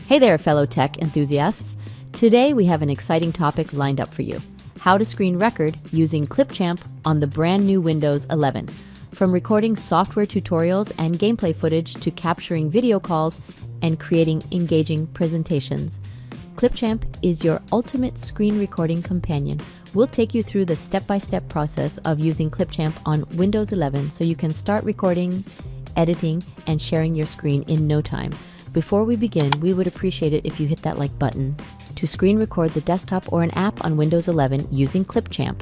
Hey there, fellow tech enthusiasts. Today we have an exciting topic lined up for you. How to screen record using Clipchamp on the brand new Windows 11. From recording software tutorials and gameplay footage to capturing video calls and creating engaging presentations, Clipchamp is your ultimate screen recording companion. We'll take you through the step-by-step process of using Clipchamp on Windows 11 so you can start recording, editing, and sharing your screen in no time. Before we begin, we would appreciate it if you hit that like button. To screen record the desktop or an app on Windows 11 using Clipchamp,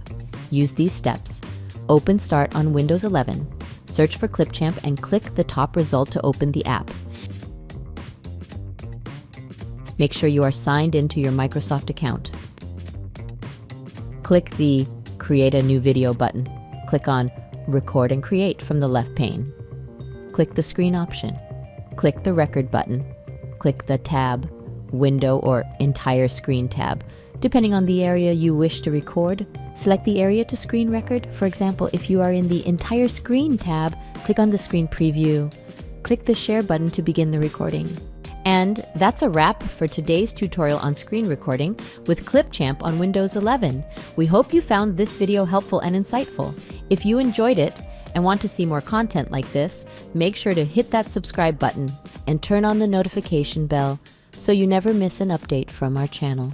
use these steps. Open Start on Windows 11. Search for Clipchamp and click the top result to open the app. Make sure you are signed into your Microsoft account. Click the Create a New Video button. Click on Record and Create from the left pane. Click the Screen option. Click the Record button. Click the Tab, Window, or Entire Screen tab. Depending on the area you wish to record, select the area to screen record. For example, if you are in the Entire Screen tab, click on the Screen Preview. Click the Share button to begin the recording. And that's a wrap for today's tutorial on screen recording with Clipchamp on Windows 11. We hope you found this video helpful and insightful. If you enjoyed it and want to see more content like this, make sure to hit that subscribe button and turn on the notification bell so you never miss an update from our channel.